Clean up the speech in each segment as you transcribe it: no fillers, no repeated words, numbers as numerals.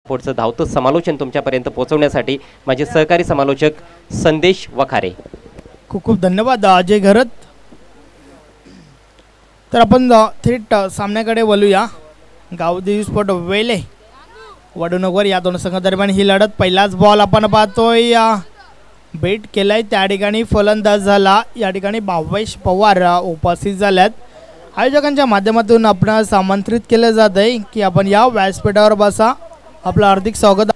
पुढचं धावतं समालोचन तुमच्यापर्यंत पोहोचवण्यासाठी माझे सहकारी समालोचक संदेश वखारे. खूप खूप धन्यवाद अजय घरत. तर आपण थेट सामन्याकडे वळूया. गावदेवी स्पोर्ट वेले वडूनगर या दोन संघादरम्यान ही लढत. पहिलाच बॉल आपण पाहतोय बेट केलाय, त्या ठिकाणी फलंदाज झाला. या ठिकाणी भावेश पवार उपस्थित झाल्यात. आयोजकांच्या माध्यमातून आपणास आमंत्रित केलं जात आहे की आपण या व्यासपीठावर बसा. आपलं हार्दिक स्वागत.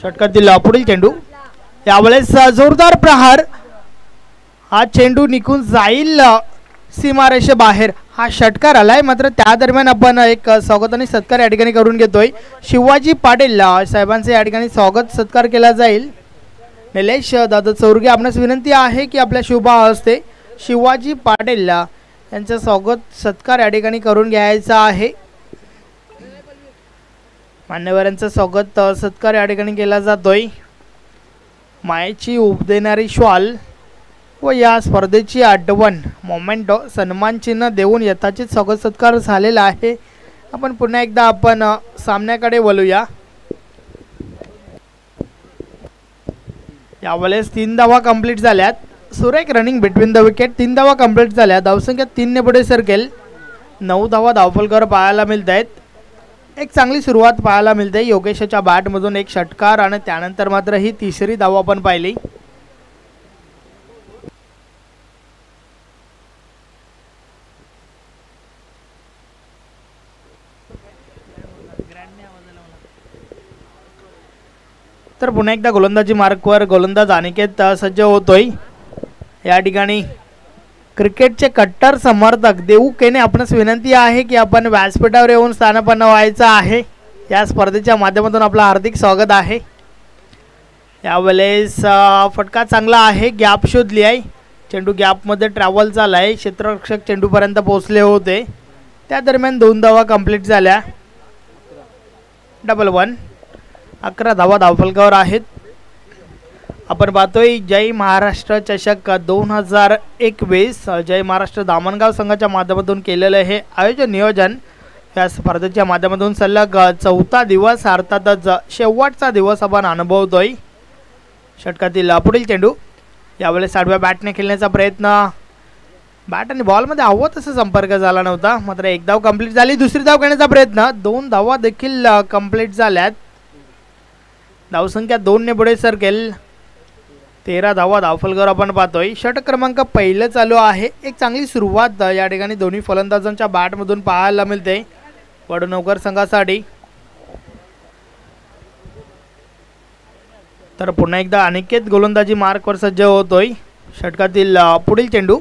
षटकातील पुढील चेंडू, यावेळेस जोरदार प्रहार. हा चेंडू निघून जाईल सीमारेषेबाहेर. हा षटकार आलाय, मात्र त्या दरम्यान आपण एक स्वागत आणि सत्कार या ठिकाणी करून घेतोय. शिवाजी पाटील साहेबांचे या ठिकाणी स्वागत सत्कार केला जाईल. निलेश दादा चौरगे, आपणास विनंती आहे की आपल्या शुभ हस्ते शिवाजी पाटील यांचं स्वागत सत्कार या ठिकाणी करून घ्यायचा आहे. मान्यवरांचं स्वागत सत्कार या ठिकाणी केला जातोय. मायेची उब देणारी श्वाल व या स्पर्धेची आठवण मोमेंटो सन्मान चिन्ह देऊन यथाचित स्वागत सत्कार झालेला आहे. आपण पुन्हा एकदा आपण सामन्याकडे वळूया. यावेळेस 3 धावा कंप्लीट झाल्यात. सुरेख रनिंग बिटवीन द विकेट. 3 धावा कंप्लीट झाल्या. धावसंख्या 3 ने पुढे सरकेल. 9 धावा धावफलकावर पाहायला मिळत आहेत. एक चांगली सुरुवात पाहायला मिळते. योगेशच्या बॅटमधून एक षटकार आणि त्यानंतर मात्र ही तिसरी धाव आपण पाहिली. तर पुन्हा एकदा गोलंदाजी मार्कवर गोलंदाज अनिकेत सज्ज होतोय. या ठिकाणी क्रिकेटचे कट्टर समर्थक देऊ केने, आपणास विनंती आहे की आपण व्यासपीठावर येऊन स्थानापन्न व्हायचं आहे. या स्पर्धेच्या माध्यमातून आपलं हार्दिक स्वागत आहे. यावेळेस फटका चांगला आहे. गॅप शोधली आहे. चेंडू गॅपमध्ये ट्रॅव्हल झाला आहे. क्षेत्ररक्षक चेंडूपर्यंत पोहोचले होते. त्या दरम्यान 2 धावा कंप्लीट झाल्या. 1-1. 11 धावा धावफलकावर आहेत. आपण पाहतोय जय महाराष्ट्र चषक 2021 जय महाराष्ट्र दामणगाव संघाच्या माध्यमातून केलेलं हे आयोजन नियोजन या स्पर्धेच्या माध्यमातून सलग 4था दिवस अर्थातच शेवटचा दिवस आपण अनुभवतोय. षटकातील पुढील चेंडू, यावेळेस आडव्या बॅटने खेळण्याचा प्रयत्न. बॅट आणि बॉलमध्ये हवं तसा संपर्क झाला नव्हता. मात्र 1 धाव कंप्लीट झाली. दुसरी धाव घेण्याचा प्रयत्न. 2 धावा देखील कंप्लीट झाल्यात. धावसंख्या 2 ने पुढे सरकेल. 13 धावा धावफलकावर आपण पाहतोय. षटक क्रमांक पहिलं चालू आहे. एक चांगली सुरुवात या ठिकाणी दोन्ही फलंदाजांच्या बॅटमधून पाहायला मिळते वडूनगर संघासाठी. तर पुन्हा एकदा अनिकेत गोलंदाजी मार्कवर सज्ज होतोय. षटकातील पुढील चेंडू,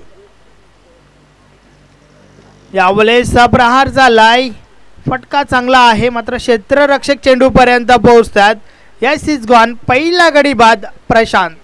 यावेळेस प्रहार झालाय. फटका चांगला आहे, मात्र क्षेत्ररक्षक चेंडूपर्यंत पोहोचतात. Yes is gone. पहिला गडी बाद प्रशांत.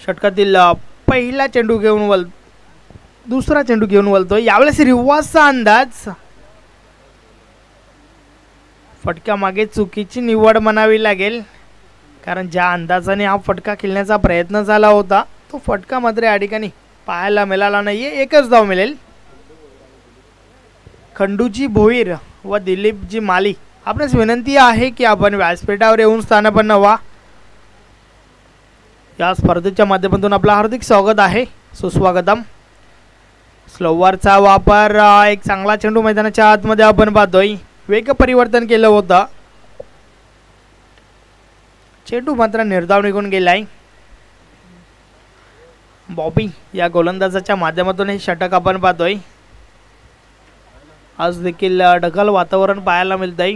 षटकातील पहिला चेंडू घेऊन दुसरा चेंडू घेऊन वळतोय. यावेळेस रिवाजचा अंदाज. फटका मागे चुकीची निवड म्हणावी लागेल, कारण ज्या अंदाजाने हा फटका खेळण्याचा प्रयत्न झाला होता तो फटका मात्र या ठिकाणी पाहायला मिळाला नाहीये. एकच धाव मिळेल. खंडूजी भोईर व दिलीपजी माली, आपणास विनंती आहे की आपण व्यासपीठावर येऊन स्थानापन्न व्हा. या स्पर्धेच्या माध्यमातून आपलं हार्दिक स्वागत आहे, सुस्वागतम. स्लोवरचा वापर. एक चांगला चेंडू मैदानाच्या आतमध्ये आपण पाहतोय. वेग परिवर्तन केलं होतं. चेंडू मात्र निर्धाव निघून गेलाय. बॉबी या गोलंदाजाच्या माध्यमातून हे षटक आपण पाहतोय. आज देखील ढगाळ वातावरण पाहायला मिळतंय.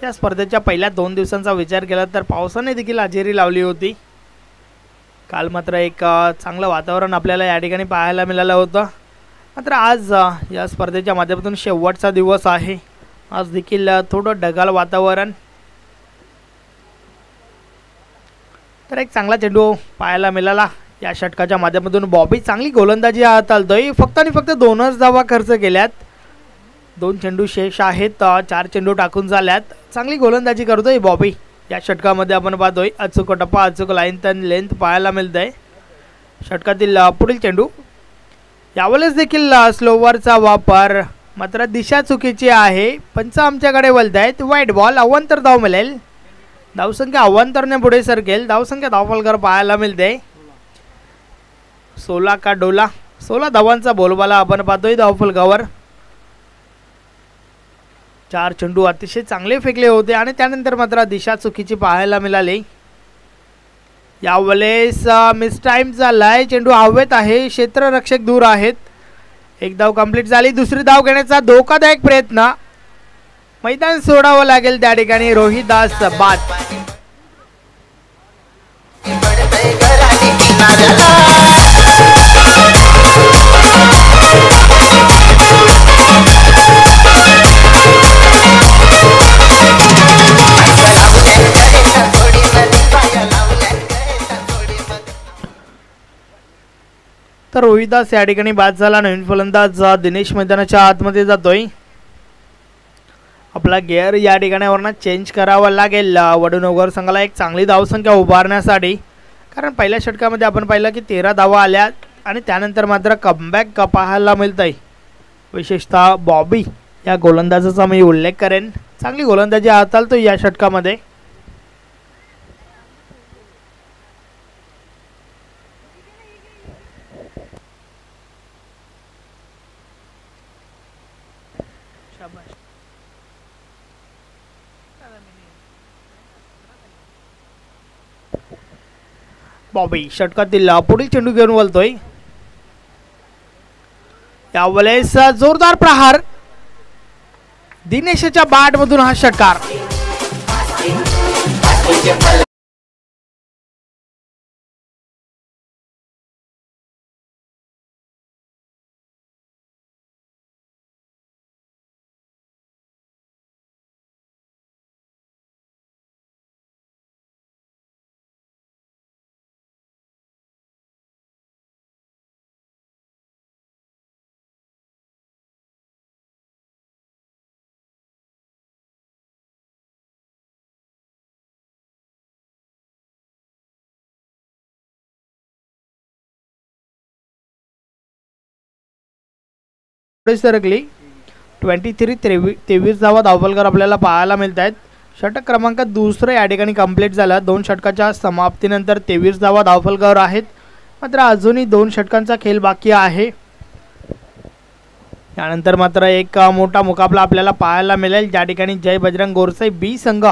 या स्पर्धेच्या पहिल्या 2 दिवसांचा विचार केला तर पावसाने देखील हजेरी लावली होती. काल मात्र एक चांगलं वातावरण आपल्याला या ठिकाणी पाहायला मिळालं होतं. मात्र आज या स्पर्धेच्या माध्यमातून शेवटचा दिवस आहे. आज देखील थोडं ढगाळ वातावरण. तर एक चांगला चेंडू पाहायला मिळाला. या षटकाच्या माध्यमातून बॉबी चांगली गोलंदाजी हाताळतोय. फक्त आणि फक्त 2च धावा खर्च केल्यात. 2 चेंडू शेष आहेत. 4 चेंडू टाकून झाल्यात. चांगली गोलंदाजी करतोय बॉबी. या षटकामध्ये आपण पाहतोय अचूक टप्पा, अचूक लाईन तर लेंथ पाहायला मिळतंय. षटकातील पुढील चेंडू. यावेळेस देखील स्लोवरचा वापर. मात्र दिशा चुकीची आहे. पंच आमच्याकडे वळत आहेत. White ball. अवांतर धाव मिळेल. धावसंख्या अवांतरने पुढे सरकेल. धावसंख्या धावफलकर पाहायला मिळते. 16 का डोला. 16 धावांचा बोलबाला आपण पाहतोय धावफलकावर. 4 चेंडू अतिशय चांगले फेकले होते आणि त्यानंतर मात्र दिशा चुकीची पाहायला मिळाली. यावेळेस मिस टाइम झालाय. चेंडू हवेत आहे. क्षेत्ररक्षक दूर आहेत. एक धाव कंप्लीट झाली. दुसरी धाव घेण्याचा धोकादायक प्रयत्न. मैदान सोडावं लागेल त्या ठिकाणी. रोहिदास बाद. तर रोहिदास या ठिकाणी बाद झाला. नवीन फलंदाज दिनेश मैदानाच्या आतमध्ये जातोय. आपला गिअर या ठिकाणावरनं चेंज करावा लागेल वडूनगर संघाला एक चांगली धावसंख्या उभारण्यासाठी. कारण पहिल्या षटकामध्ये आपण पाहिलं की 13 धावा आल्या आणि त्यानंतर मात्र कमबॅक पाहायला मिळत आहे. विशेषतः बॉबी या गोलंदाजाचा मी उल्लेख करेन. चांगली गोलंदाजी हाताळतो या षटकामध्ये. बॉबी षटकातील पुढील चेंडू घेऊन वळतोय. यावेळेस जोरदार प्रहार. दिनेशच्या बॅट मधून हा षटकार. सरकली. 23 धावा धावफलकर आपल्याला पाहायला मिळत आहेत. षटक क्रमांक दुसरं या ठिकाणी कंप्लीट झाला. 2 षटकाच्या समाप्तीनंतर 23 धावा धावफलकावर आहेत. मात्र अजूनही 2 षटकांचा खेळ बाकी आहे. यानंतर मात्र एक मोठा मुकाबला आपल्याला पाहायला मिळेल. ज्या ठिकाणी जय बजरंग गोरसाई बी संघ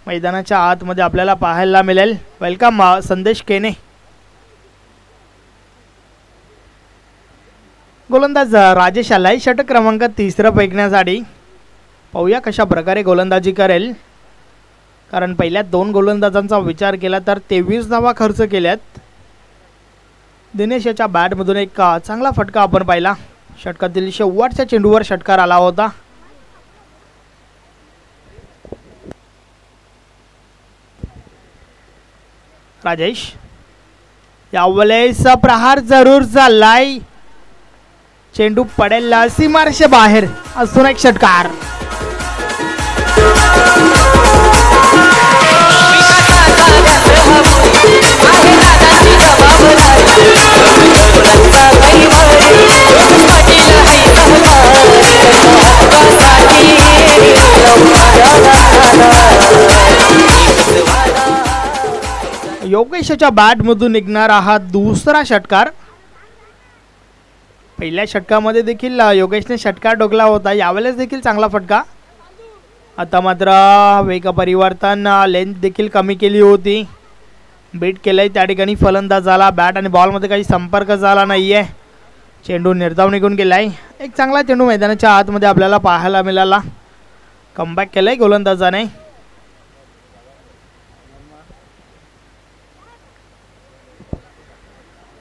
मैदानाच्या आतमध्ये आपल्याला पाहायला मिळेल. वेलकम संदेश केने. गोलंदाज राजेश आलाय षटक क्रमांक 3 फेकण्यासाठी. पाहूया कशा प्रकारे गोलंदाजी करेल. कारण पहिल्या 2 गोलंदाजांचा विचार केला तर 23 धावा खर्च केल्यात. दिनेश याच्या बॅटमधून एक चांगला फटका आपण पाहिला. षटकातील शेवटच्या चेंडूवर षटकार आला होता. राजेश यावेळेस प्रहार जरूर झालाय, चेंडू पडेल सीमारेषे बाहेर. अजून एक षटकार. योगेशच्या बॅट मधून निघणारा हा दुसरा षटकार. पहिल्या षटकामध्ये देखील योगेशने षटकार ठोकला होता, यावेळेस देखील चांगला फटका. आता मात्र वेग परिवर्तन, लेंथ देखील कमी केली होती. बीट केलंय त्या ठिकाणी फलंदाज झाला. बॅट आणि बॉलमध्ये काही संपर्क झाला नाहीये. चेंडू निर्धाव निघून गेलाय. एक चांगला चेंडू मैदानाच्या आतमध्ये आपल्याला पाहायला मिळाला. कमबॅक केलंय गोलंदाजाने.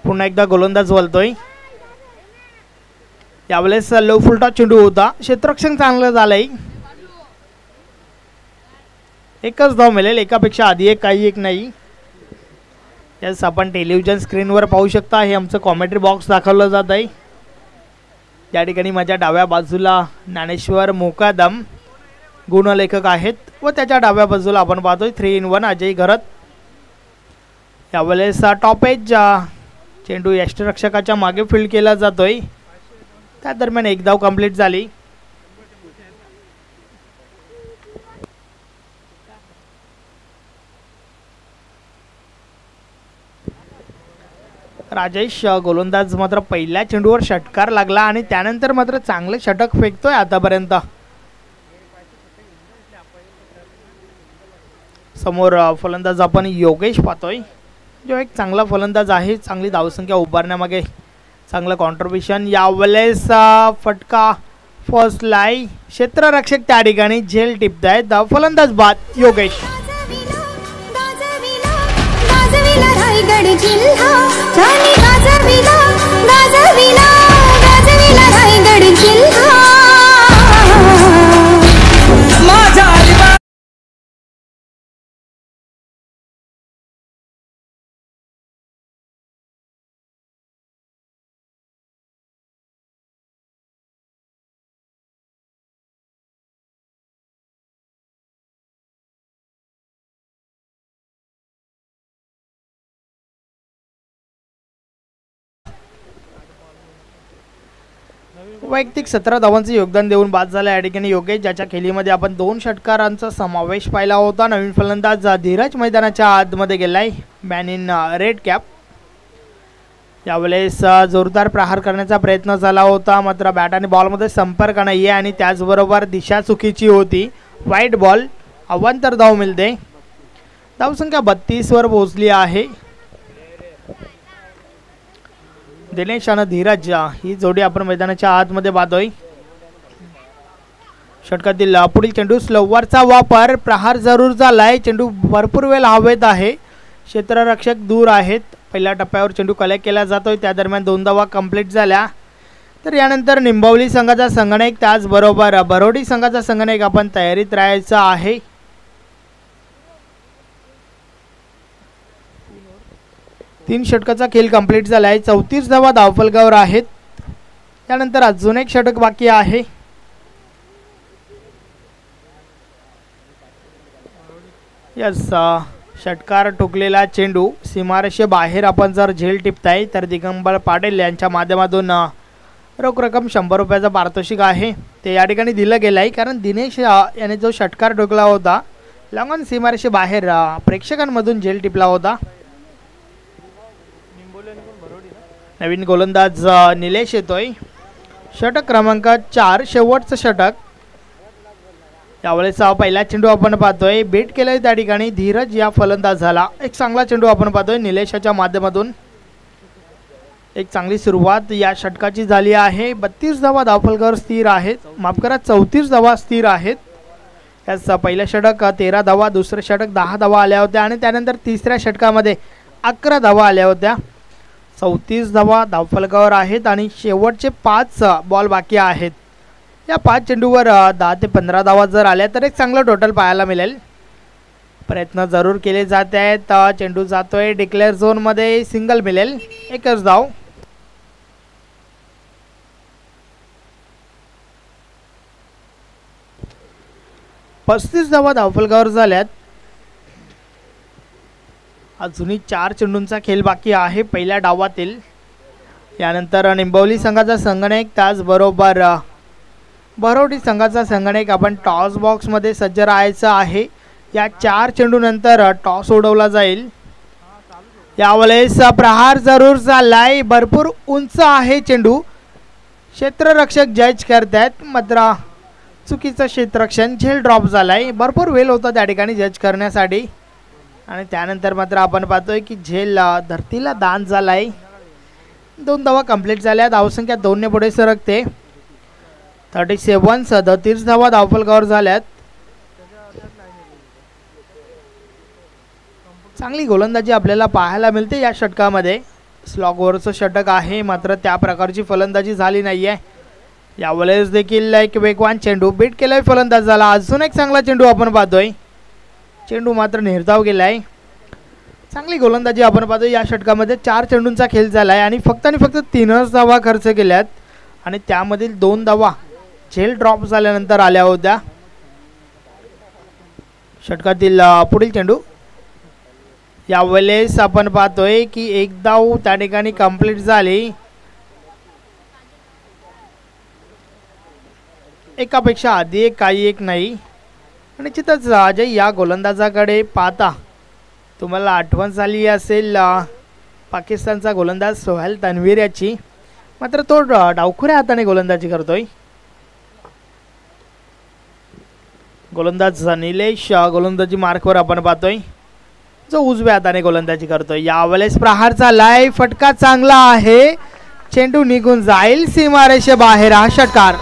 पुन्हा एकदा गोलंदाज बोलतोय. यावेळेस लो फुलटा चेंडू होता. क्षेत्ररक्षण चांगलं झालंय. एकच धाव मिळेल, एकापेक्षा आधी एक, काही एक नाही. यास आपण टेलिव्हिजन स्क्रीनवर पाहू शकता. हे आमचं कॉमेंट्री बॉक्स दाखवलं जात आहे. या ठिकाणी माझ्या डाव्या बाजूला ज्ञानेश्वर मोकादम गुणलेखक आहेत व त्याच्या डाव्या बाजूला आपण पाहतोय 3-in-1 अजय घरत. यावेळेस टॉप एज चेंडू यष्टरक्षकाच्या मागे फील्ड केला जातोय. त्या दरम्यान एक धाव कंप्लीट झाली. राजेश गोलंदाज मात्र पहिल्या चेंडूवर षटकार लागला आणि त्यानंतर मात्र चांगले षटक फेकतोय आतापर्यंत. समोर फलंदाज आपण योगेश पाहतोय, जो एक चांगला फलंदाज आहे. चांगली धावसंख्या उभारण्यामागे चांगलं कॉन्ट्रीब्युशन. यावेळेस फटका फर्स्ट लाई. क्षेत्ररक्षक त्या ठिकाणी झेल टिपतायत. फलंदाज बाद योगेश. रायगड जिल्हा छानी गाजविला गाजविला गाजविला रायगड जिल्हा. माझा वैयक्तिक 17 धावांचे योगदान देऊन बाद झाला या ठिकाणी योगेश, ज्याच्या खेळीमध्ये आपण 2 षटकारांचा समावेश पाहिला होता. नवीन फलंदाज धीरज मैदानाच्या आतमध्ये गेलाय, मॅन इन रेड कॅप. यावेळेस जोरदार प्रहार करण्याचा प्रयत्न झाला होता, मात्र बॅट आणि बॉलमध्ये संपर्क नाही आहे आणि त्याचबरोबर दिशा चुकीची होती. वाईट बॉल, अवांतर धाव मिळते. धावसंख्या 32 वर पोहोचली आहे. दिनेश आणि धीरज ही जोडी आपण मैदानाच्या आतमध्ये पाहतोय. षटकातील पुढील चेंडू स्लोवरचा वापर. प्रहार जरूर झालाय. चेंडू भरपूर वेळ हवेत आहे. क्षेत्ररक्षक दूर आहेत. पहिल्या टप्प्यावर चेंडू कलेक्ट केला जातोय. त्या दरम्यान 2 धावा कंप्लीट झाल्या. तर यानंतर निंबवली संघाचा संगणक त्याचबरोबर बरोडी संघाचा संगणक आपण तयारीत राहायचा आहे. तीन षटकाचा खेळ कंप्लीट झाला आहे. 34 धावा धावफलकावर आहेत. त्यानंतर अजून एक षटक बाकी आहे. यस, षटकार ठोकलेला चेंडू सीमारेषे बाहेर आपण जर झेल टिपताय तर दिगंबर पाटील यांच्या माध्यमातून रोख रक्कम 100 रुपयाचा पारितोषिक आहे ते या ठिकाणी दिलं गेलं आहे. कारण दिनेश याने जो षटकार ठोकला होता लॉंगॉन सीमारेषे बाहेर प्रेक्षकांमधून झेल टिपला होता. नवीन गोलंदाज निलेश येतोय. षटक क्रमांक 4, शेवटचं षटक. यावेळेस पहिला चेंडू आपण पाहतोय. बीट केलंय त्या ठिकाणी धीरज या फलंदाज झाला. एक चांगला चेंडू आपण पाहतोय निलेशच्या माध्यमातून. एक चांगली सुरुवात या षटकाची झाली आहे. 32 धावा धावफलकावर स्थिर आहेत. माफ करा, 34 धावा स्थिर आहेत. याच पहिलं षटक 13 धावा, दुसरं षटक 10 धावा आल्या होत्या आणि त्यानंतर तिसऱ्या षटकामध्ये 11 धावा आल्या होत्या. 34 धावा धावफलकावर आहेत आणि शेवटचे 5 बॉल बाकी आहेत. या 5 चेंडूवर 10 ते 15 धावा जर आल्या तर एक चांगलं टोटल पाहायला मिळेल. प्रयत्न जरूर केले जात आहेत. चेंडू जातोय डिक्लेअर झोनमध्ये, सिंगल मिळेल, एकच धाव. पस्तीस धावा धावफलकावर झाल्यात. अजूनही 4 चेंडूंचा खेळ बाकी आहे पहिल्या डावातील. यानंतर निंबवली संघाचा संगणक, त्याचबरोबर बरोडी संघाचा संगणक आपण टॉस बॉक्समध्ये सज्ज राहायचं आहे. या 4 चेंडूनंतर टॉस उडवला जाईल. यावेळेस प्रहार जरूर झालाय, भरपूर उंच आहे चेंडू. क्षेत्ररक्षक जज करतात, मात्र चुकीचं क्षेत्ररक्षण, झेल ड्रॉप झालाय. भरपूर वेळ होता त्या ठिकाणी जज करण्यासाठी आणि त्यानंतर मात्र आपण पाहतोय की झेल धरतीला दान झालाय. 2 धावा कंप्लीट झाल्या. धावसंख्या 2 ने पुढे सरकते. 37 37 धावा धावफलकावर झाल्यात. चांगली गोलंदाजी आपल्याला पाहायला मिळते या षटकामध्ये. स्लॉग ओव्हरचं षटक आहे, मात्र त्या प्रकारची फलंदाजी झाली नाही आहे. यावेळेस देखील एक वेगवान चेंडू बीट केलाय फलंदाजाला. अजून एक चांगला चेंडू आपण पाहतोय. चेंडू मात्र निर्धाव गेलाय. चांगली गोलंदाजी आपण पाहतोय या षटकामध्ये. 4 चेंडूंचा खेळ झालाय आणि फक्त 3च धावा खर्च केल्यात आणि त्यामधील 2 धावा झेल ड्रॉप झाल्यानंतर आल्या होत्या. षटकातील पुढील चेंडू. यावेळेस आपण पाहतोय की 1 धाव त्या ठिकाणी कंप्लीट झाली. एकापेक्षा आधी एक, काही एक नाही. निश्चितच अजय, या गोलंदाजाकडे पाहता तुम्हाला आठवण झाली असेल पाकिस्तानचा गोलंदाज सोहेल तन्वीर याची, मात्र तो डावखुऱ्या हाताने गोलंदाजी करतोय. गोलंदाज निलेश गोलंदाजी मार्कवर आपण पाहतोय, जो उजव्या हाताने गोलंदाजी करतोय. यावेळेस प्रहारचा लाय फटका चांगला आहे. चेंडू निघून जाईल सीमारेषे बाहेर. हा षटकार.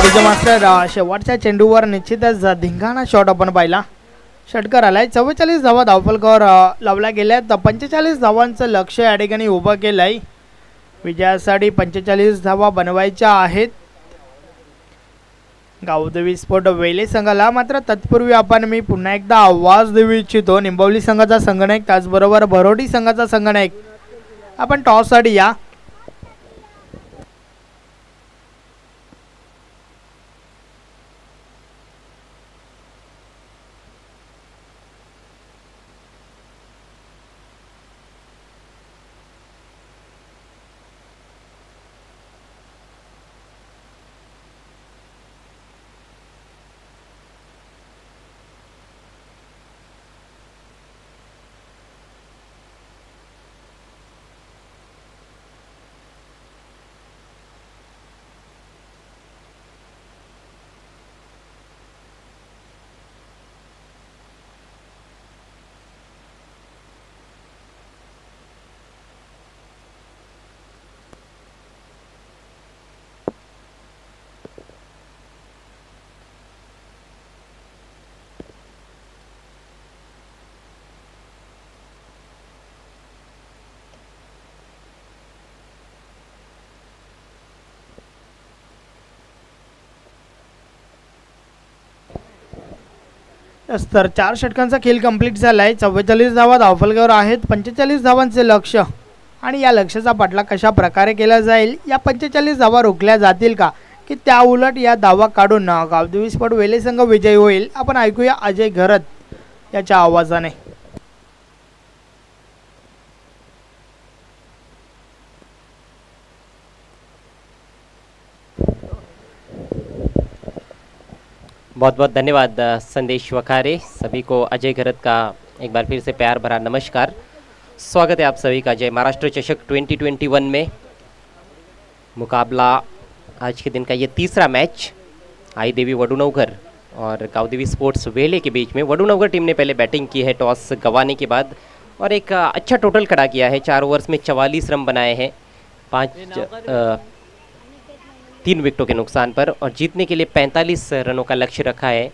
विजय मास्टर, शेवटच्या चेंडूवर निश्चितच धिंगाणा शॉट आपण पाहिला. षटकार आलाय. 44 धावा धावफलकावर लावल्या गेल्यात. 45 धावांचं लक्ष या ठिकाणी उभं केलंय. विजयासाठी 45 धावा बनवायच्या आहेत गावदेवी स्पोर्ट वेले संघाला. मात्र तत्पूर्वी मी पुन्हा एकदा आवाज देऊ इच्छितो. निंबवली संघाचा संगणक, त्याचबरोबर बरोडी संघाचा संगणक, आपण टॉससाठी या. तर 4 षटकांचा खेळ कंप्लीट झालाय. 44 धावा धावफलकावर आहेत. 45 धावांचे लक्ष आणि या लक्ष्याचा पाठलाग कशा प्रकारे केला जाईल, या 45 धावा रोखल्या जातील का, की त्या उलट या धावा काढून गावदेवी स्पोर्ट वेले संघ विजयी होईल. आपण ऐकूया अजय घरत याच्या आवाजाने. बहुत बहुत धन्यवाद संदेश वखारे. सभी को अजय घरत का एक बार फिर से प्यार भरा नमस्कार. स्वागत है आप सभी का जय महाराष्ट्र चषक 2021 में. मुकाबला आज के दिन का ये तीसरा मैच आई देवी वडुनवघर और गावदेवी स्पोर्ट्स वेले के बीच में। वडूनगर टीम ने पहले बैटिंग की है टॉस गंवाने के बाद और एक अच्छा टोटल खड़ा किया है। 4 ओवर्स में 44 रन बनाए हैं 3 विकेटों के नुकसान पर, और जीतने के लिए 45 रनों का लक्ष्य रखा है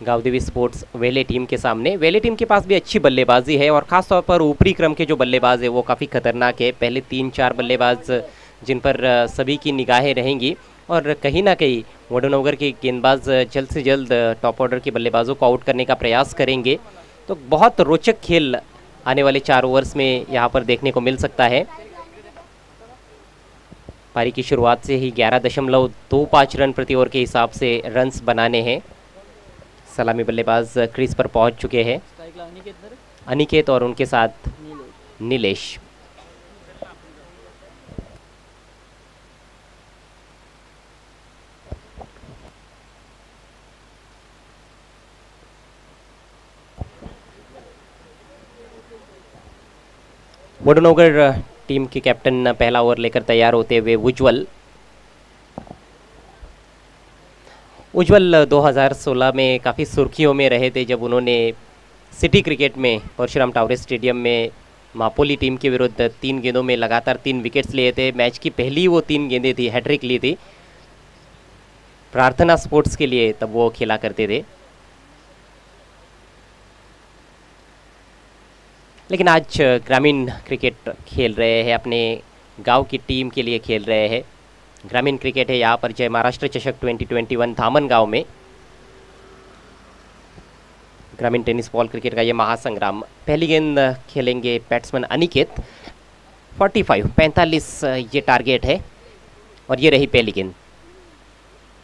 गावदेवी स्पोर्ट्स वेले टीम के सामने। वेले टीम के पास भी अच्छी बल्लेबाजी है और ख़ासतौर पर ऊपरी क्रम के जो बल्लेबाज है वो काफ़ी खतरनाक है। पहले 3-4 बल्लेबाज जिन पर सभी की निगाहें रहेंगी, और कहीं ना कहीं वडूनगर के गेंदबाज जल्द से जल्द टॉप ऑर्डर के बल्लेबाजों को आउट करने का प्रयास करेंगे। तो बहुत रोचक खेल आने वाले 4 ओवर्स में यहाँ पर देखने को मिल सकता है। पारी की शुरुआत से ही 11.25 रन प्रति ओवर के हिसाब से रन्स बनाने हैं। सलामी बल्लेबाज क्रीज पर पहुंच चुके हैं अनिकेत और उनके साथ नीलेश। वडूनगर टीम के कैप्टन पहला ओवर लेकर तैयार होते हुए उज्जवल 2016 में काफ़ी सुर्खियों में रहे थे जब उन्होंने सिटी क्रिकेट में परशुराम टावरे स्टेडियम में मापोली टीम के विरुद्ध 3 गेंदों में लगातार 3 विकेट्स लिए थे। मैच की पहली वो 3 गेंदें थी, हैट्रिक ली थी। प्रार्थना स्पोर्ट्स के लिए तब वो खेला करते थे। लेकिन आज ग्रामीण क्रिकेट खेल रहे हैं, अपने गांव की टीम के लिए खेल रहे हैं। ग्रामीण क्रिकेट है यहाँ पर जय महाराष्ट्र चषक 2021 धामन गांव में। ग्रामीण टेनिस बॉल क्रिकेट का ये महासंग्राम। पहली गेंद खेलेंगे बैट्समैन अनिकेत। 45 ये टारगेट है और ये रही पहली गेंद।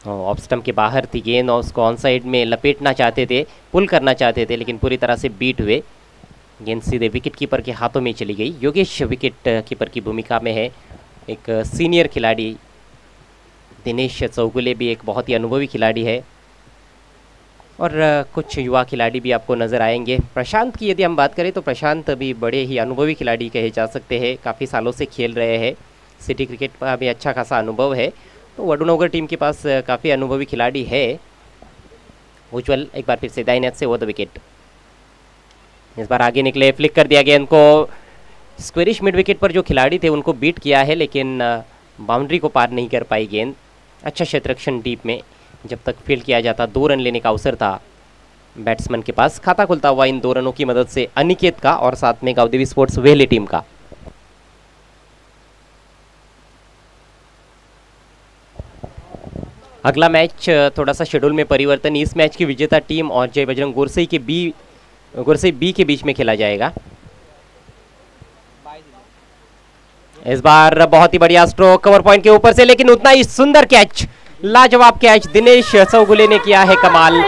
ऑफ स्टंप के बाहर थी गेंद और उसको ऑन साइड में लपेटना चाहते थे, पुल करना चाहते थे, लेकिन पूरी तरह से बीट हुए। गेंद सीधे विकेट कीपर के हाथों में चली गई। योगेश विकेट कीपर की भूमिका में है। एक सीनियर खिलाड़ी दिनेश चौगुले भी एक बहुत ही अनुभवी खिलाड़ी है, और कुछ युवा खिलाड़ी भी आपको नज़र आएंगे। प्रशांत की यदि हम बात करें तो प्रशांत भी बड़े ही अनुभवी खिलाड़ी कहे जा सकते हैं। काफ़ी सालों से खेल रहे हैं, सिटी क्रिकेट का भी अच्छा खासा अनुभव है। तो वडूनगर टीम के पास काफ़ी अनुभवी खिलाड़ी है। उज्जवल एक बार फिर से दाईं नेट से वो द विकेट। इस बार आगे निकले, फ्लिक कर दिया गेंद को। स्क्वेरिश मिड विकेट पर जो खिलाड़ी थे उनको बीट किया है, लेकिन बाउंड्री को पार नहीं कर पाई गेंद। अच्छा क्षेत्ररक्षण डीप में जब तक फील्ड किया जाता 2 रन लेने का अवसर था बैट्समैन के पास। खाता खुलता हुआ इन 2 रनों की मदद से अनिकेत का और साथ में गावदेवी स्पोर्ट्स वेले टीम का। अगला मैच थोड़ा सा शेड्यूल में परिवर्तन। इस मैच की विजेता टीम और जय बजरंग गोरसई बी के बीच में खेला जाएगा। इस बार बहुत ही बढ़िया स्ट्रोक कवर पॉइंट के ऊपर से, लेकिन उतना ही सुंदर कैच, लाजवाब कैच दिनेश चौगुले ने किया है कमाल।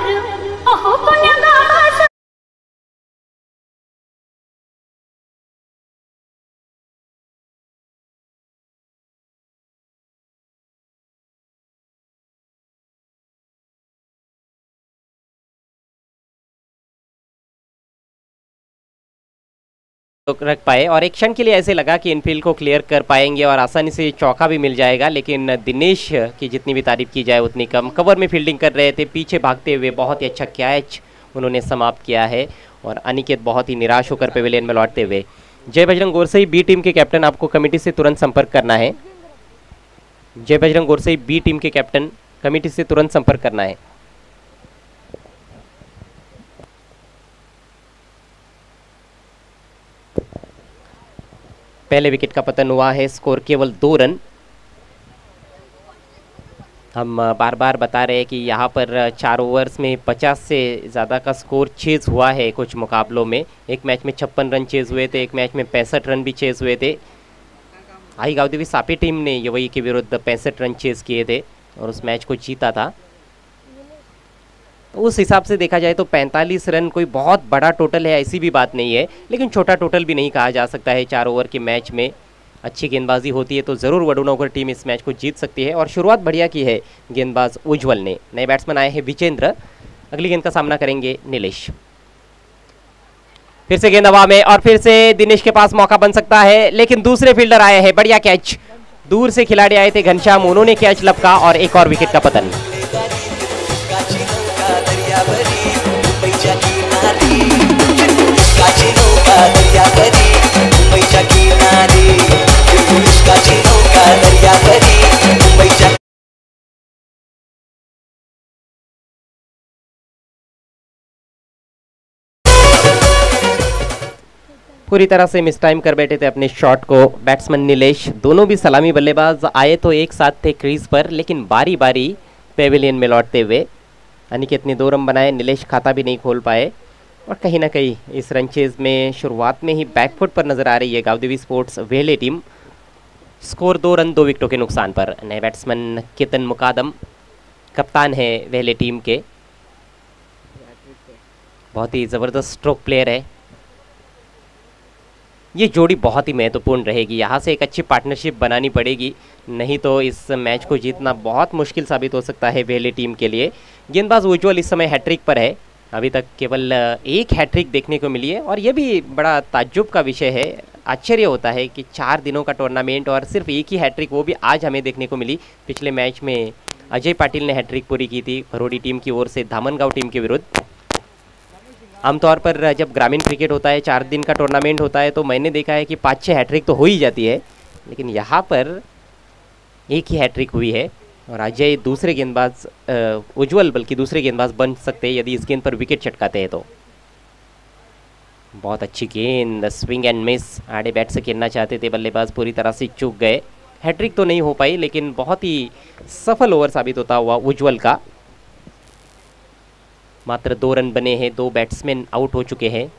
रख पाए और एक क्षण के लिए ऐसे लगा कि इनफील्ड को क्लियर कर पाएंगे और आसानी से चौका भी मिल जाएगा, लेकिन दिनेश की जितनी भी तारीफ की जाए उतनी कम। कवर में फील्डिंग कर रहे थे, पीछे भागते हुए बहुत ही अच्छा कैच उन्होंने समाप्त किया है और अनिकेत बहुत ही निराश होकर पेविलियन में लौटते हुए। जय बजरंग गोरसई बी टीम के कैप्टन, आपको कमेटी से तुरंत संपर्क करना है। जय बजरंग गोरसई बी टीम के कैप्टन, कमेटी से तुरंत संपर्क करना है। पहले विकेट का पतन हुआ है, स्कोर केवल 2 रन। हम बार बार बता रहे हैं कि यहाँ पर 4 ओवर्स में 50 से ज़्यादा का स्कोर चेज हुआ है कुछ मुकाबलों में। एक मैच में 56 रन चेज हुए थे, एक मैच में 65 रन भी चेज हुए थे। आई गावदेवी सापी टीम ने यवई के विरुद्ध 65 रन चेज किए थे और उस मैच को जीता था। तो उस हिसाब से देखा जाए तो 45 रन कोई बहुत बड़ा टोटल है ऐसी भी बात नहीं है, लेकिन छोटा टोटल भी नहीं कहा जा सकता है। 4 ओवर के मैच में अच्छी गेंदबाजी होती है तो ज़रूर वडूनगर टीम इस मैच को जीत सकती है और शुरुआत बढ़िया की है गेंदबाज उज्जवल ने। नए बैट्समैन आए हैं विजेंद्र, अगली गेंद का सामना करेंगे नीलेश। फिर से गेंद हवा में और फिर से दिनेश के पास मौका बन सकता है, लेकिन दूसरे फील्डर आए हैं। बढ़िया कैच, दूर से खिलाड़ी आए थे घनश्याम, उन्होंने कैच लपका और एक और विकेट का पतन। पूरी तरह से मिस टाइम कर बैठे थे अपने शॉट को बैट्समैन नीलेश। दोनों भी सलामी बल्लेबाज आए तो एक साथ थे क्रीज पर, लेकिन बारी बारी पेविलियन में लौटते हुए अनिकेत ने 2 रन बनाए, नीलेश खाता भी नहीं खोल पाए। और कहीं ना कहीं इस रनचेज में शुरुआत में ही बैकफुट पर नजर आ रही है गावदेवी स्पोर्ट्स वेले टीम। स्कोर 2 रन 2 विकेटों के नुकसान पर। नए बैट्समैन केतन मुकादम कप्तान है वेले टीम के, बहुत ही ज़बरदस्त स्ट्रोक प्लेयर है। ये जोड़ी बहुत ही महत्वपूर्ण रहेगी, यहाँ से एक अच्छी पार्टनरशिप बनानी पड़ेगी, नहीं तो इस मैच को जीतना बहुत मुश्किल साबित हो सकता है वेले टीम के लिए। गेंदबाज उज्ज्वल इस समय हैट्रिक पर है, अभी तक केवल एक हैट्रिक देखने को मिली है और ये भी बड़ा ताज्जुब का विषय है। आश्चर्य होता है कि 4 दिनों का टूर्नामेंट और सिर्फ एक ही हैट्रिक, वो भी आज हमें देखने को मिली। पिछले मैच में अजय पाटिल ने हैट्रिक पूरी की थी भरोड़ी टीम की ओर से धामनगांव टीम के विरुद्ध। आमतौर पर जब ग्रामीण क्रिकेट होता है, 4 दिन का टूर्नामेंट होता है, तो मैंने देखा है कि 5-6 हैट्रिक तो हो ही जाती है, लेकिन यहाँ पर एक ही हैट्रिक हुई है। और अजय दूसरे गेंदबाज, उज्ज्वल बल्कि दूसरे गेंदबाज बन सकते हैं यदि इस गेंद पर विकेट चटकाते हैं तो। बहुत अच्छी गेंद, स्विंग एंड मिस। आड़े बैट से खेलना चाहते थे बल्लेबाज, पूरी तरह से चूक गए। हैट्रिक तो नहीं हो पाई, लेकिन बहुत ही सफल ओवर साबित होता हुआ उज्ज्वल का। मात्र 2 रन बने हैं, 2 बैट्समैन आउट हो चुके हैं।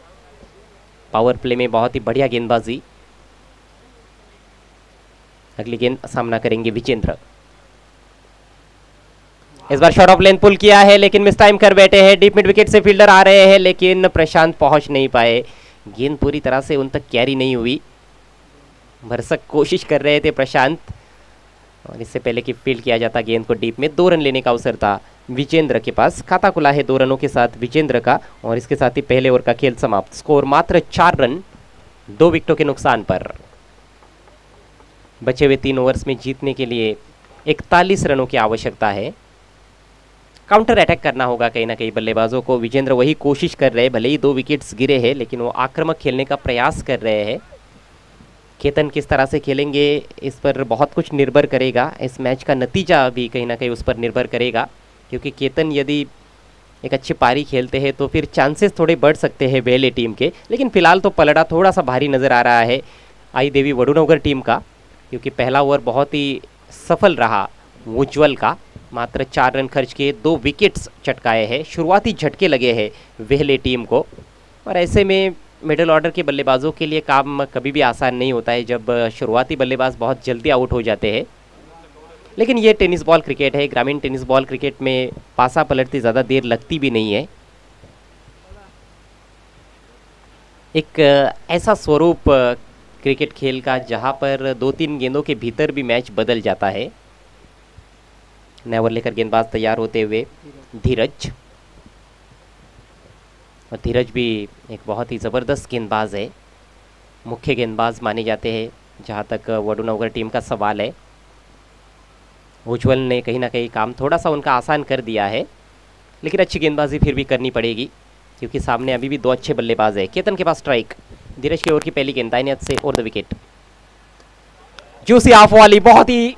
पावर प्ले में बहुत ही बढ़िया गेंदबाजी। अगली गेंद सामना करेंगे विजेंद्र। इस बार शॉट ऑफ लेंथ पुल किया है, लेकिन मिस टाइम कर बैठे हैं। डीप मिड विकेट से फील्डर आ रहे हैं, लेकिन प्रशांत पहुंच नहीं पाए। गेंद पूरी तरह से उन तक कैरी नहीं हुई। भरसक कोशिश कर रहे थे प्रशांत, और इससे पहले कि फील्ड किया जाता गेंद को डीप में 2 रन लेने का अवसर था विजेंद्र के पास। खाता खुला है 2 रनों के साथ विजेंद्र का, और इसके साथ ही पहले ओवर का खेल समाप्त। स्कोर मात्र 4 रन 2 विकेटों के नुकसान पर। बचे हुए 3 ओवर्स में जीतने के लिए 41 रनों की आवश्यकता है। काउंटर अटैक करना होगा कहीं ना कहीं बल्लेबाजों को। विजेंद्र वही कोशिश कर रहे हैं, भले ही 2 विकेट्स गिरे हैं, लेकिन वो आक्रामक खेलने का प्रयास कर रहे हैं। केतन किस तरह से खेलेंगे इस पर बहुत कुछ निर्भर करेगा। इस मैच का नतीजा भी कहीं ना कहीं उस पर निर्भर करेगा, क्योंकि केतन यदि एक अच्छी पारी खेलते हैं तो फिर चांसेस थोड़े बढ़ सकते हैं वेले टीम के। लेकिन फिलहाल तो पलड़ा थोड़ा सा भारी नज़र आ रहा है आई देवी वडुनगर टीम का, क्योंकि पहला ओवर बहुत ही सफल रहा उज्ज्वल का। मात्र 4 रन खर्च किए, 2 विकेट्स चटकाए हैं। शुरुआती झटके लगे हैं वेले टीम को, और ऐसे में मिडिल ऑर्डर के बल्लेबाजों के लिए काम कभी भी आसान नहीं होता है जब शुरुआती बल्लेबाज बहुत जल्दी आउट हो जाते हैं। लेकिन ये टेनिस बॉल क्रिकेट है, ग्रामीण टेनिस बॉल क्रिकेट में पासा पलटती ज़्यादा देर लगती भी नहीं है। एक ऐसा स्वरूप क्रिकेट खेल का जहां पर 2-3 गेंदों के भीतर भी मैच बदल जाता है। नया ओवर लेकर गेंदबाज तैयार होते हुए धीरज, और धीरज भी एक बहुत ही ज़बरदस्त गेंदबाज है, मुख्य गेंदबाज माने जाते हैं जहां तक वडुनगर टीम का सवाल है। उज्ज्वल ने कहीं ना कहीं काम थोड़ा सा उनका आसान कर दिया है, लेकिन अच्छी गेंदबाजी फिर भी करनी पड़ेगी, क्योंकि सामने अभी भी 2 अच्छे बल्लेबाज हैं। केतन के पास स्ट्राइक, धीरज की ओर की पहली गेंद दाहिने हाथ से और 2 विकेट। जूसी ऑफ वाली बहुत ही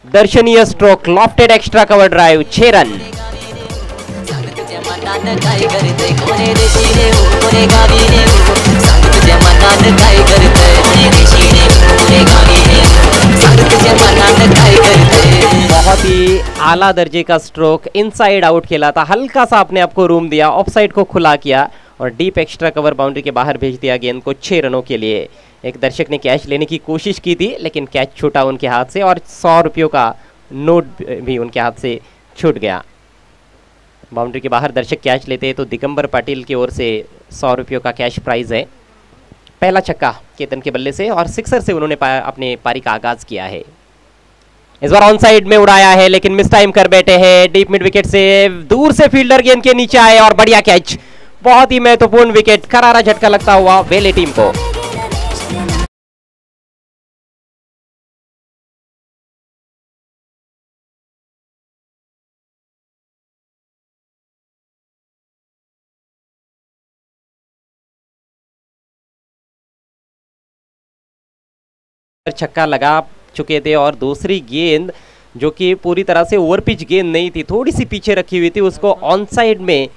दर्शनीय stroke, lofted extra cover drive, 6 run. बहुत ही आला दर्जे का स्ट्रोक, इनसाइड आउट खेला था, हल्का सा अपने आप को रूम दिया, ऑफसाइड को खुला किया और डीप एक्स्ट्रा कवर बाउंड्री के बाहर भेज दिया गेंद को 6 रनों के लिए। एक दर्शक ने कैच लेने की कोशिश की थी, लेकिन कैच छूटा उनके हाथ से, और 100 रुपयों का नोट भी उनके हाथ से छूट गया। बाउंड्री के बाहर दर्शक कैच लेते हैं तो दिगंबर पाटिल की ओर से 100 रुपयों का कैश प्राइज है। पहला छक्का केतन के बल्ले से, और सिक्सर से उन्होंने अपने पारी का आगाज किया है। इस बार ऑन साइड में उड़ाया है, लेकिन मिस टाइम कर बैठे हैं। डीप मिड विकेट से दूर से फील्डर गेंद के नीचे आए और बढ़िया कैच, बहुत ही महत्वपूर्ण विकेट, करारा झटका लगता हुआ वेले टीम को। छक्का लगा चुके थे, और दूसरी गेंद जो कि पूरी तरह से ओवर पिच गेंद नहीं थी, थोड़ी सी पीछे रखी हुई थी, उसको ऑन साइड में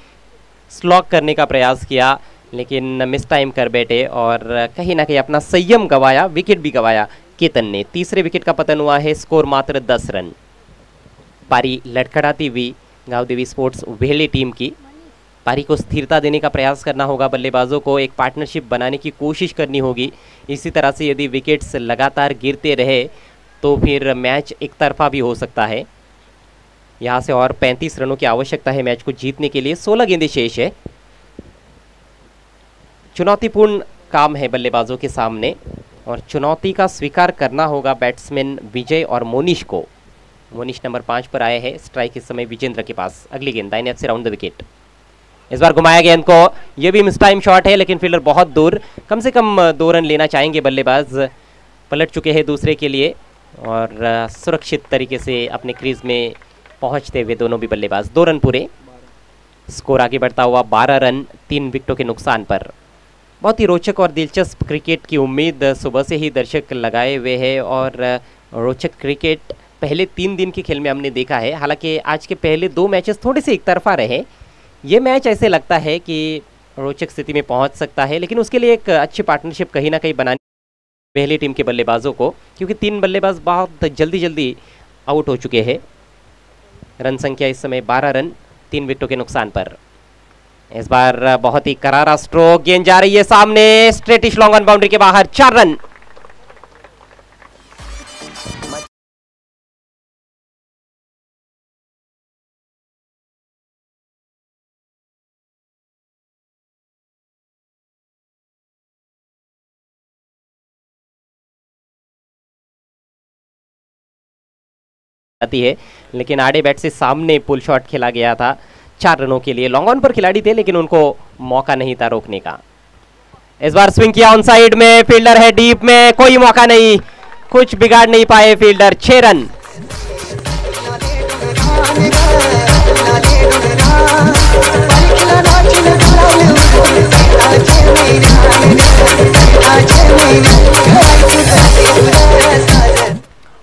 स्लॉक करने का प्रयास किया। लेकिन मिस टाइम कर बैठे और कहीं ना कहीं अपना संयम गवाया, विकेट भी गवाया केतन ने। तीसरे विकेट का पतन हुआ है, स्कोर मात्र 10 रन। पारी लड़खड़ाती हुई गांव देवी स्पोर्ट्स वेले टीम की। पारी को स्थिरता देने का प्रयास करना होगा, बल्लेबाजों को एक पार्टनरशिप बनाने की कोशिश करनी होगी। इसी तरह से यदि विकेट्स लगातार गिरते रहे तो फिर मैच एक तरफा भी हो सकता है। यहाँ से और 35 रनों की आवश्यकता है मैच को जीतने के लिए। 16 गेंदें शेष है। चुनौतीपूर्ण काम है बल्लेबाजों के सामने और चुनौती का स्वीकार करना होगा बैट्समैन विजय और मोनिश को। मोनिश नंबर 5 पर आए हैं। स्ट्राइक इस समय विजेंद्र के पास। अगली गेंद दाहिने हाथ से राउंड द विकेट। इस बार घुमाया गेंद को, ये भी मिस टाइम शॉट है लेकिन फील्डर बहुत दूर। कम से कम 2 रन लेना चाहेंगे बल्लेबाज। पलट चुके हैं दूसरे के लिए और सुरक्षित तरीके से अपने क्रीज में पहुंचते हुए दोनों भी बल्लेबाज। 2 रन पूरे। स्कोर आगे बढ़ता हुआ 12 रन 3 विकेटों के नुकसान पर। बहुत ही रोचक और दिलचस्प क्रिकेट की उम्मीद सुबह से ही दर्शक लगाए हुए हैं और रोचक क्रिकेट पहले 3 दिन के खेल में हमने देखा है। हालांकि आज के पहले 2 मैचेस थोड़े से एक तरफा रहे। ये मैच ऐसे लगता है कि रोचक स्थिति में पहुंच सकता है, लेकिन उसके लिए एक अच्छी पार्टनरशिप कहीं ना कहीं बनानी पहली टीम के बल्लेबाजों को, क्योंकि 3 बल्लेबाज बहुत जल्दी आउट हो चुके हैं। रन संख्या इस समय 12 रन 3 विकेटों के नुकसान पर। इस बार बहुत ही करारा स्ट्रोक, गेंद जा रही है सामने, स्ट्रेटिश लॉन्ग ऑन बाउंड्री के बाहर। 4 रन। आती है लेकिन आड़े बैट से सामने पुल शॉट खेला गया था 4 रनों के लिए। लॉन्ग ऑन पर खिलाड़ी थे लेकिन उनको मौका नहीं था रोकने का। इस बार स्विंग किया ऑन साइड में, फील्डर है डीप में, कोई मौका नहीं, कुछ बिगाड़ नहीं पाए फील्डर। 6 रन।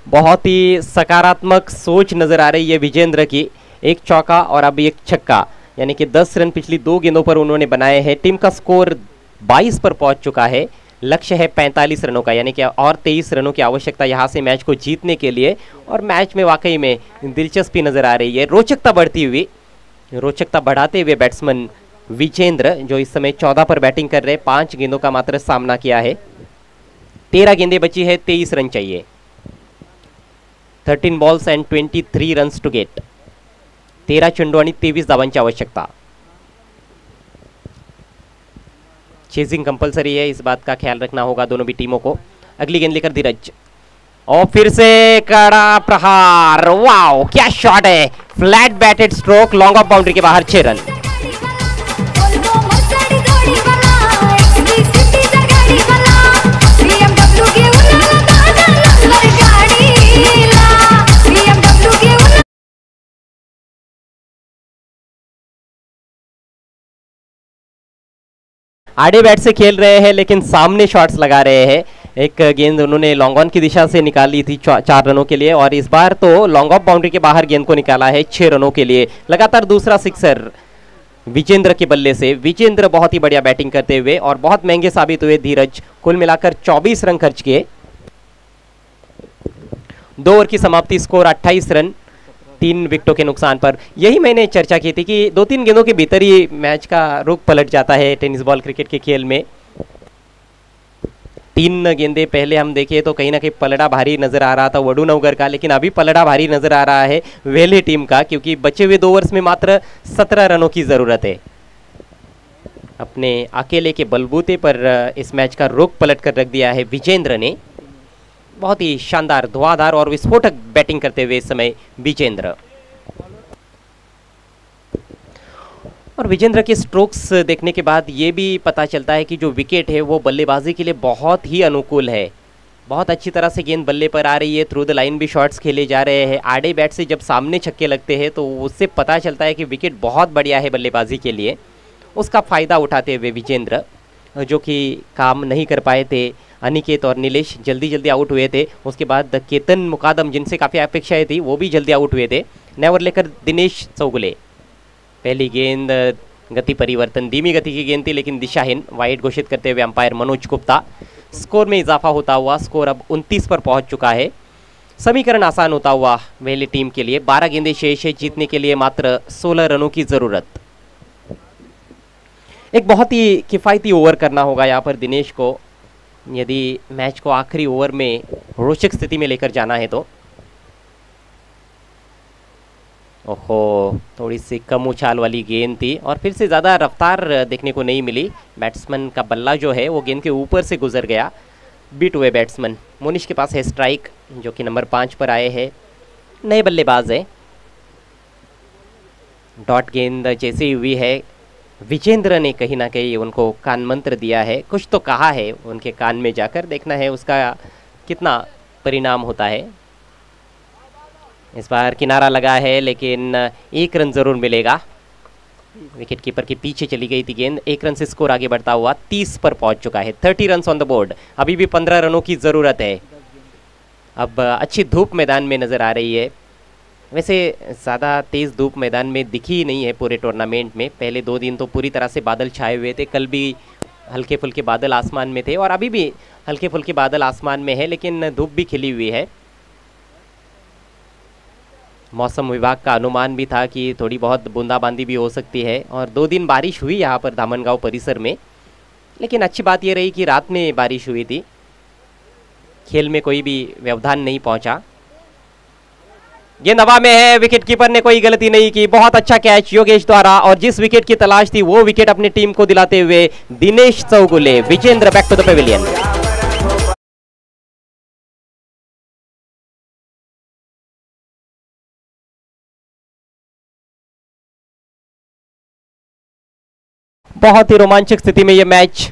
बहुत ही सकारात्मक सोच नजर आ रही है विजेंद्र की। एक चौका और अब एक छक्का, यानी कि 10 रन पिछली 2 गेंदों पर उन्होंने बनाए हैं। टीम का स्कोर 22 पर पहुंच चुका है। लक्ष्य है 45 रनों का, यानी कि और 23 रनों की आवश्यकता यहां से मैच को जीतने के लिए। और मैच में वाकई में दिलचस्पी नजर आ रही है, रोचकता बढ़ती हुई, रोचकता बढ़ाते हुए बैट्समैन विजेंद्र जो इस समय 14 पर बैटिंग कर रहे, 5 गेंदों का मात्र सामना किया है। 13 गेंदें बची है, 23 रन चाहिए। 13 balls and 23 runs to get. 13 चेंडू आणि 23 धावांची आवश्यकता। चेजिंग कंपलसरी है, इस बात का ख्याल रखना होगा दोनों भी टीमों को। अगली गेंद लेकर धीरज, और फिर से कड़ा प्रहार। वाओ क्या शॉट है, flat batted stroke, long off boundary के बाहर। 6 रन। आड़े बैट से खेल रहे हैं लेकिन सामने शॉट्स लगा रहे हैं। एक गेंद उन्होंने लॉन्ग ऑन की दिशा से निकाली थी 4 रनों के लिए, और इस बार तो लॉन्ग ऑफ बाउंड्री के बाहर गेंद को निकाला है 6 रनों के लिए। लगातार दूसरा सिक्सर विजेंद्र के बल्ले से। विजेंद्र बहुत ही बढ़िया बैटिंग करते हुए और बहुत महंगे साबित हुए धीरज। कुल मिलाकर 24 रन खर्च किए। 2 ओवर की समाप्ति, स्कोर 28 रन 3 विकेटों के नुकसान पर। यही मैंने चर्चा की थी कि 2-3 गेंदों के भीतर ही मैच का रुख पलट जाता है टेनिस बॉल क्रिकेट के खेल में। 3 गेंदें पहले हम देखें तो कहीं ना कहीं पलड़ा भारी नजर आ रहा था वडूनगर का, लेकिन अभी पलड़ा भारी नजर आ रहा है वेले टीम का, क्योंकि बचे हुए 2 ओवर्स में मात्र 17 रनों की जरूरत है। अपने अकेले के बलबूते पर इस मैच का रुख पलट कर रख दिया है विजेंद्र ने। बहुत ही शानदार, धुआंधार और विस्फोटक बैटिंग करते हुए इस समय विजेंद्र। और विजेंद्र के स्ट्रोक्स देखने के बाद ये भी पता चलता है कि जो विकेट है वो बल्लेबाजी के लिए बहुत ही अनुकूल है। बहुत अच्छी तरह से गेंद बल्ले पर आ रही है, थ्रू द लाइन भी शॉट्स खेले जा रहे हैं। आड़े बैट से जब सामने छक्के लगते हैं तो उससे पता चलता है कि विकेट बहुत बढ़िया है बल्लेबाजी के लिए। उसका फ़ायदा उठाते हुए विजेंद्र, जो कि काम नहीं कर पाए थे, अनिकेत और नीलेश जल्दी आउट हुए थे। उसके बाद केतन मुकादम, जिनसे काफ़ी अपेक्षाएं थी, वो भी जल्दी आउट हुए थे। नए ओवर लेकर दिनेश चौगुले। पहली गेंद गति परिवर्तन, धीमी गति की गेंद थी लेकिन दिशाहीन, वाइड घोषित करते हुए अंपायर मनोज गुप्ता। स्कोर में इजाफा होता हुआ स्कोर अब 29 पर पहुंच चुका है। समीकरण आसान होता हुआ वेली टीम के लिए। 12 गेंदें शेष है, जीतने के लिए मात्र 16 रनों की जरूरत। एक बहुत ही किफ़ायती ओवर करना होगा यहाँ पर दिनेश को, यदि मैच को आखिरी ओवर में रोचक स्थिति में लेकर जाना है तो। ओहो, थोड़ी सी कम उछाल वाली गेंद थी और फिर से ज़्यादा रफ्तार देखने को नहीं मिली। बैट्समैन का बल्ला जो है वो गेंद के ऊपर से गुजर गया। बीट हुए बैट्समैन। मोनिश के पास है स्ट्राइक, जो कि नंबर 5 पर आए हैं, नए बल्लेबाज है। डॉट गेंद जैसी हुई है, विजेंद्र ने कहीं ना कहीं उनको कान मंत्र दिया है, कुछ तो कहा है उनके कान में जाकर। देखना है उसका कितना परिणाम होता है। इस बार किनारा लगा है लेकिन 1 रन जरूर मिलेगा। विकेट कीपर के पीछे चली गई थी गेंद। 1 रन से स्कोर आगे बढ़ता हुआ 30 पर पहुंच चुका है। 30 रन ऑन द बोर्ड। अभी भी 15 रनों की ज़रूरत है। अब अच्छी धूप मैदान में नज़र आ रही है। वैसे ज़्यादा तेज़ धूप मैदान में दिखी ही नहीं है पूरे टूर्नामेंट में। पहले 2 दिन तो पूरी तरह से बादल छाए हुए थे। कल भी हल्के फुल्के बादल आसमान में थे और अभी भी हल्के फुल्के बादल आसमान में है, लेकिन धूप भी खिली हुई है। मौसम विभाग का अनुमान भी था कि थोड़ी बहुत बूंदाबांदी भी हो सकती है और 2 दिन बारिश हुई यहाँ पर धामनगांव परिसर में। लेकिन अच्छी बात ये रही कि रात में बारिश हुई थी, खेल में कोई भी व्यवधान नहीं पहुंचा। गेंद हवा में है, विकेट कीपर ने कोई गलती नहीं की। बहुत अच्छा कैच योगेश द्वारा, और जिस विकेट की तलाश थी वो विकेट अपनी टीम को दिलाते हुए Dinesh Chougule. Vijendra back to the pavilion. बहुत ही रोमांचक स्थिति में ये मैच।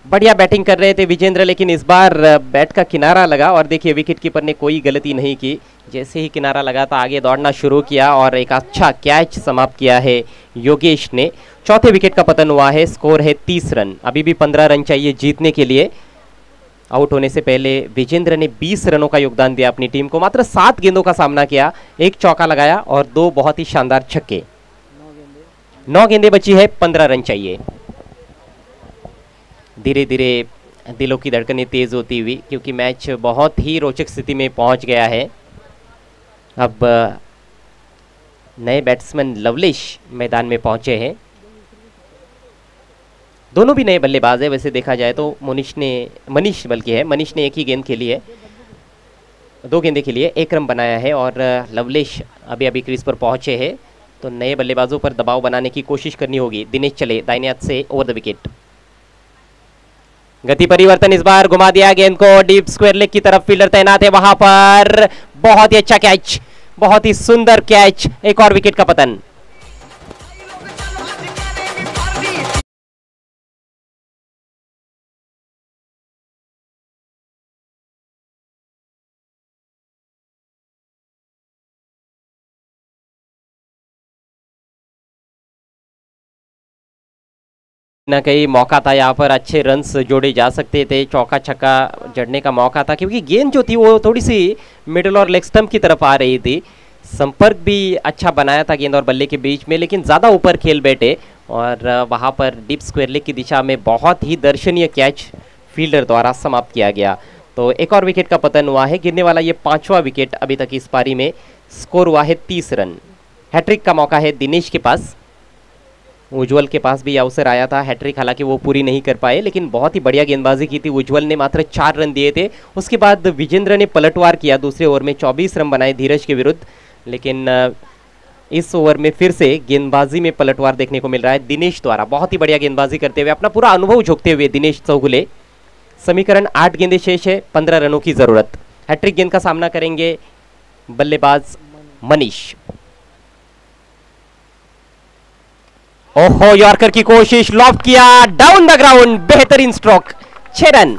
बढ़िया बैटिंग कर रहे थे विजेंद्र, लेकिन इस बार बैट का किनारा लगा और देखिए विकेट कीपर ने कोई गलती नहीं की। जैसे ही किनारा लगा था आगे दौड़ना शुरू किया और एक अच्छा कैच समाप्त किया है योगेश ने। चौथे विकेट का पतन हुआ है। स्कोर है 30 रन। अभी भी 15 रन चाहिए जीतने के लिए। आउट होने से पहले विजेंद्र ने 20 रनों का योगदान दिया अपनी टीम को। मात्र 7 गेंदों का सामना किया, 1 चौका लगाया और 2 बहुत ही शानदार छक्के। 9 गेंदें बची है, 15 रन चाहिए। धीरे धीरे दिलों की धड़कनें तेज होती हुई, क्योंकि मैच बहुत ही रोचक स्थिति में पहुंच गया है। अब नए बैट्समैन लवलेश मैदान में पहुंचे हैं। दोनों भी नए बल्लेबाज है। वैसे देखा जाए तो मनीष ने एक ही गेंद खेली है, 2 गेंदें खेली है, 1 रन बनाया है और लवलेश अभी अभी क्रीज पर पहुंचे हैं। तो नए बल्लेबाजों पर दबाव बनाने की कोशिश करनी होगी। दिनेश चले दाहिने हाथ से ओवर द विकेट। गति परिवर्तन, इस बार घुमा दिया गेंद को डीप स्क्वायर लेग की तरफ। फील्डर तैनात है वहां पर। बहुत ही अच्छा कैच, बहुत ही सुंदर कैच। एक और विकेट का पतन। ना कहीं मौका था यहाँ पर, अच्छे रन्स जोड़े जा सकते थे, चौका छक्का जड़ने का मौका था, क्योंकि गेंद जो थी वो थोड़ी सी मिडल और लेग स्टंप की तरफ आ रही थी। संपर्क भी अच्छा बनाया था गेंद और बल्ले के बीच में, लेकिन ज़्यादा ऊपर खेल बैठे और वहाँ पर डीप स्क्वायर लेग की दिशा में बहुत ही दर्शनीय कैच फील्डर द्वारा समाप्त किया गया। तो एक और विकेट का पतन हुआ है। गिरने वाला ये 5वां विकेट अभी तक इस पारी में। स्कोर हुआ है 30 रन। हैट्रिक का मौका है दिनेश के पास। उज्ज्वल के पास भी अवसर आया था हैट्रिक, हालांकि वो पूरी नहीं कर पाए, लेकिन बहुत ही बढ़िया गेंदबाजी की थी। उज्ज्वल ने मात्र 4 रन दिए थे। उसके बाद विजेंद्र ने पलटवार किया, दूसरे ओवर में 24 रन बनाए धीरज के विरुद्ध। लेकिन इस ओवर में फिर से गेंदबाजी में पलटवार देखने को मिल रहा है दिनेश द्वारा। बहुत ही बढ़िया गेंदबाजी करते हुए, अपना पूरा अनुभव झोंकते हुए दिनेश चौगुले। समीकरण 8 गेंदें शेष है, 15 रनों की जरूरत। हैट्रिक गेंद का सामना करेंगे बल्लेबाज मनीष। ओहो, यॉर्कर की कोशिश, लॉफ्ट किया, डाउन द ग्राउंड, बेहतरीन स्ट्रोक, 6 रन।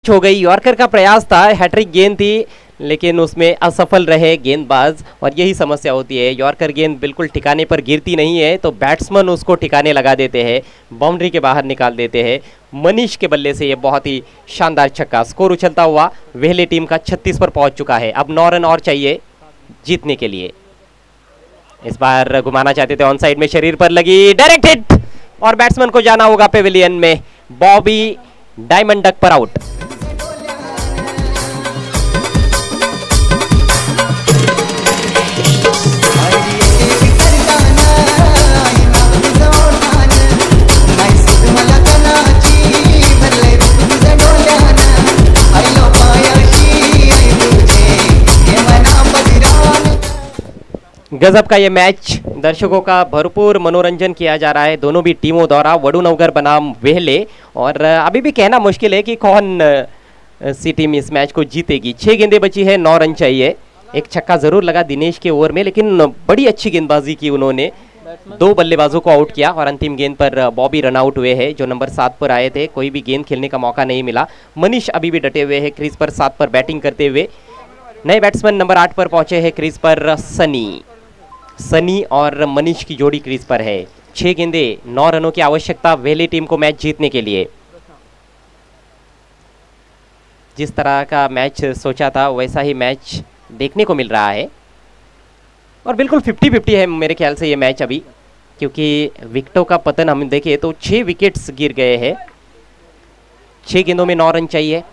हो गई, यॉर्कर का प्रयास था, हैट्रिक गेंद थी, लेकिन उसमें असफल रहे गेंदबाज, और यही समस्या होती है। यॉर्कर गेंद बिल्कुल ठिकाने पर गिरती नहीं है तो बैट्समैन उसको ठिकाने लगा देते हैं, बाउंड्री के बाहर निकाल देते हैं। मनीष के बल्ले से ये बहुत ही शानदार छक्का। स्कोर उछलता हुआ वेहले टीम का 36 पर पहुंच चुका है। अब 9 रन और चाहिए जीतने के लिए। इस बार घुमाना चाहते थे, ऑन साइड में शरीर पर लगी, डायरेक्ट हिट, और बैट्समैन को जाना होगा पेविलियन में। बॉबी डायमंड डक पर आउट। गजब का ये मैच, दर्शकों का भरपूर मनोरंजन किया जा रहा है दोनों भी टीमों द्वारा। वडूनगर बनाम वेहले, और अभी भी कहना मुश्किल है कि कौन सी टीम इस मैच को जीतेगी। 6 गेंदें बची है, 9 रन चाहिए। एक छक्का जरूर लगा दिनेश के ओवर में, लेकिन बड़ी अच्छी गेंदबाजी की उन्होंने। 2 बल्लेबाजों को आउट किया और अंतिम गेंद पर बॉबी रन आउट हुए हैं जो नंबर 7 पर आए थे। कोई भी गेंद खेलने का मौका नहीं मिला। मनीष अभी भी डटे हुए हैं क्रीज पर 7 पर बैटिंग करते हुए। नए बैट्समैन नंबर 8 पर पहुंचे हैं क्रीज पर सनी और मनीष की जोड़ी क्रीज पर है। 6 गेंदें, 9 रनों की आवश्यकता वेहले टीम को मैच जीतने के लिए। जिस तरह का मैच सोचा था वैसा ही मैच देखने को मिल रहा है, और बिल्कुल 50-50 है मेरे ख्याल से ये मैच अभी, क्योंकि विकेटों का पतन हम देखें तो 6 विकेट्स गिर गए हैं। 6 गेंदों में 9 रन चाहिए।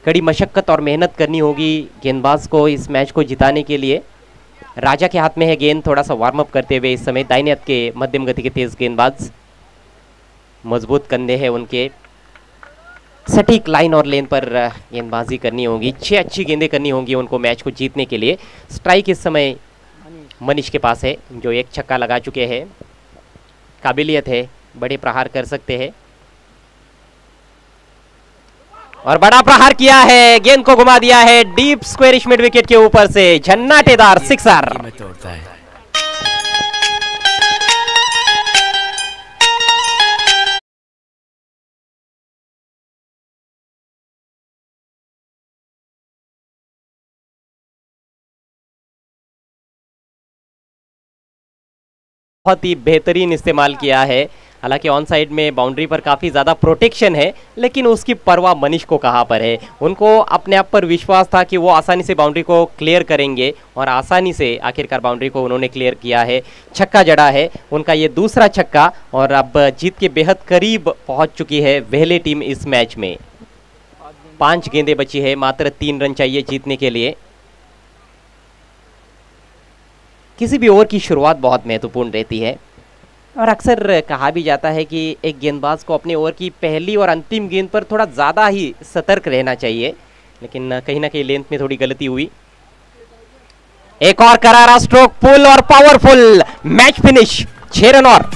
कड़ी मशक्कत और मेहनत करनी होगी गेंदबाज को इस मैच को जिताने के लिए। राजा के हाथ में है गेंद, थोड़ा सा वार्म अप करते हुए इस समय दाहिने हाथ के मध्यम गति के तेज गेंदबाज। मजबूत कंधे हैं उनके, सटीक लाइन और लेन पर गेंदबाजी करनी होगी। 6 अच्छी गेंदें करनी होंगी उनको मैच को जीतने के लिए। स्ट्राइक इस समय मनीष के पास है जो एक छक्का लगा चुके हैं। काबिलियत है, बड़े प्रहार कर सकते हैं, और बड़ा प्रहार किया है, गेंद को घुमा दिया है डीप स्क्वेरिश मिड विकेट के ऊपर से। झन्नाटेदार सिक्सर। बहुत ही बेहतरीन इस्तेमाल किया है। हालांकि ऑन साइड में बाउंड्री पर काफ़ी ज़्यादा प्रोटेक्शन है, लेकिन उसकी परवाह मनीष को कहाँ पर है। उनको अपने आप पर विश्वास था कि वो आसानी से बाउंड्री को क्लियर करेंगे, और आसानी से आखिरकार बाउंड्री को उन्होंने क्लियर किया है। छक्का जड़ा है उनका ये दूसरा छक्का, और अब जीत के बेहद करीब पहुँच चुकी है वेहले टीम इस मैच में। 5 गेंदें बची है, मात्र 3 रन चाहिए जीतने के लिए। किसी भी ओवर की शुरुआत बहुत महत्वपूर्ण रहती है, और अक्सर कहा भी जाता है कि एक गेंदबाज को अपने ओवर की पहली और अंतिम गेंद पर थोड़ा ज़्यादा ही सतर्क रहना चाहिए, लेकिन कहीं ना कहीं लेंथ में थोड़ी गलती हुई। एक और करारा स्ट्रोक पुल और पावरफुल, मैच फिनिश, 6 रन और।